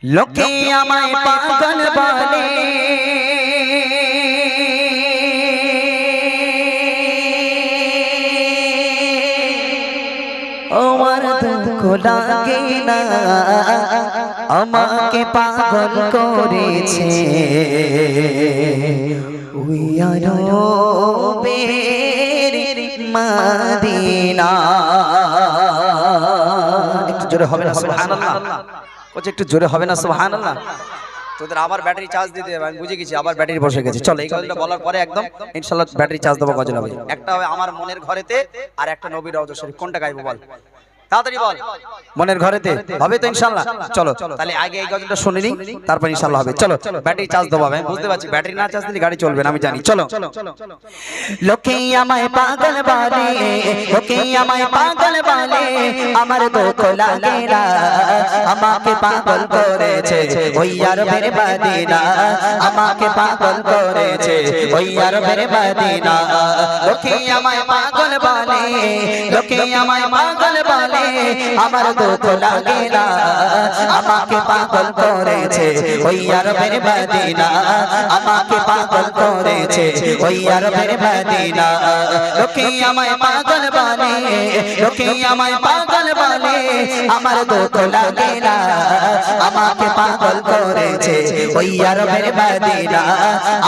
লোকে আমায় পাগল বলে আমার দুঃখ লাগে না আমাকে পাগল করেছে ওই আরবের মদিনা। একটু জোরে হবে না সুবহানাল্লাহ? কোচ একটু জোরে হবে না সুবহানাল্লাহ? তোদের আবার ব্যাটারি চার্জ দিতে হবে, আমি বুঝে গেছি আবার ব্যাটারি বসে গেছে। চলো এই গজলটা বলার পরে একদম ইনশাআল্লাহ ব্যাটারি চার্জ দেবো গজল হবে। একটা হবে আমার মনের ঘরেতে আর একটা নবীর রওজা শরীফ। কোনটা গাইবো বল তাড়াতাড়ি বল। মনের ঘরেতে হবে তো ইনশাআল্লাহ? চলো তাহলে আগে এই গজলটা শুনে নিই, তারপর ইনশাআল্লাহ হবে। চলো ব্যাটারি চার্জ দেবো, আমি বুঝতে পারছি ব্যাটারি না চার্জ দিলে গাড়ি চলবে না, আমি জানি। চলো। লোকে আমায় পাগল বলে, লোকে আমায় পাগল বলে, আমার দুঃখ লাগে না আমাকে পাগল করেছে ওই আরবের মদিনা, আমাকে পাগল করেছে ওই আরবের মদিনা। লোকে আমায় পাগল বলে, লোকে আমায় পাগল বলে, আমার দুঃখ লাগে না আমাকে পাগল করেছে ওই আরবের মদিনা, আমাকে পাগল করেছে ওই আরবের মদিনা। লোকে আমায় পাগল বলে, লোকে আমায় পাগল বলে, আমার দুঃখ লাগে না আমাকে পাগল করেছে ওই আরবের মদিনা,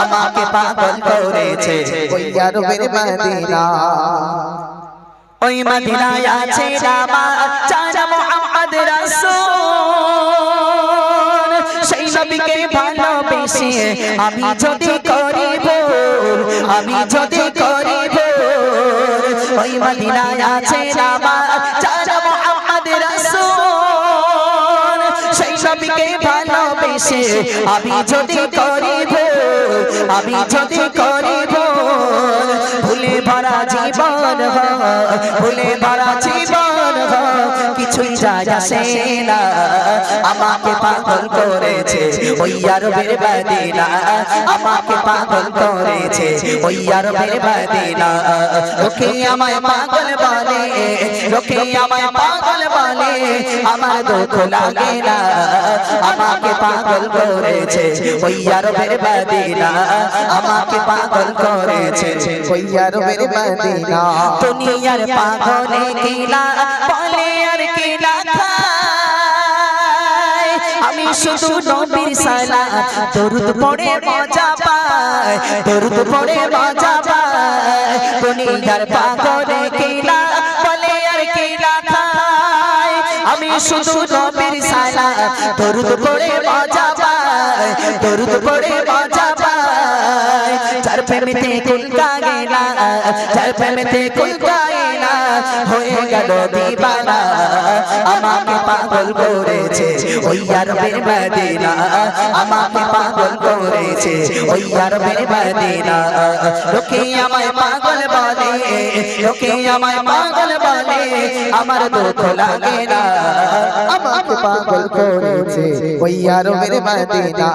আমাকে পাগল করেছে ওই আরবের মদিনা। ওই মদিনায় আছে আমার চাচা মুহাম্মদ রাসূল, সেই নবীকে ভালোবেসে আমি যদি করি ভুল, আমি যদি করি ভুল, ওই মদিনায় আছে আমার চাচা মুহাম্মদ রাসূল, সেই নবীকে ভালোবেসে আমি যদি করি ভুল, আমি যদি করি ভুল, ভুলে ভরা জীবন ভুলে ভরা জীবন কিছুই যায় আসে না আমাকে পাগল করেছে ওই আরবের মদিনা, আমাকে পাগল করেছে ওই আরবের মদিনা। লোকে আমায় পাগল বলে, লোকে আমায় পাগল বলে, আমার দুঃখ লাগে না আমাকে পাগল করেছে ওই আরবের মদিনা, আমাকে পাগল করেছে ওই আরবের মদিনা। দুনিয়ার পাগলে কিলা বলে আর কিলা খায়, আমি শুধু নবীর সালাত দরুদ পড়ে মজা পাই, দরুদ পড়ে মজা পাই। দুনিয়ার পাগলে কিলা বলে আর কিলা খায়, আমি শুধু নবীর সালাত দরুদ পড়ে মজা পাই, দরুদ পড়ে মজা পাই। যার প্রেমেতে কুল কাগেনা, যার প্রেমেতে কুল কাগেনা হয়ে গেল দিবানা, আমাকে পাগল করেছে ওই আরবের মদিনা, আমাকে পাগল করেছে ওই আরবের মদিনা। লোকে আমায় পাগল বলে, লোকে আমায় পাগল বলে, আমার দুঃখ লাগে না আমাকে পাগল করেছে ওই আরবের মদিনা,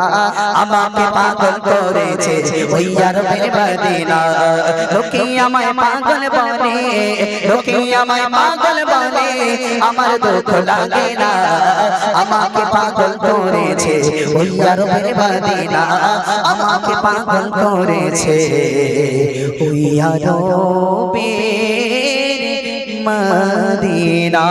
আমাকে পাগল করেছে ওই আরবের মদিনা। লোকে আমায় পাগল বলে, লোকে আমায় পাগল বলে, আমার দুঃখ লাগে না আমাকে পাগল করেছে ওই আরবের মদিনা, আমাকে পাগল করেছে ওই আরবের মদিনা।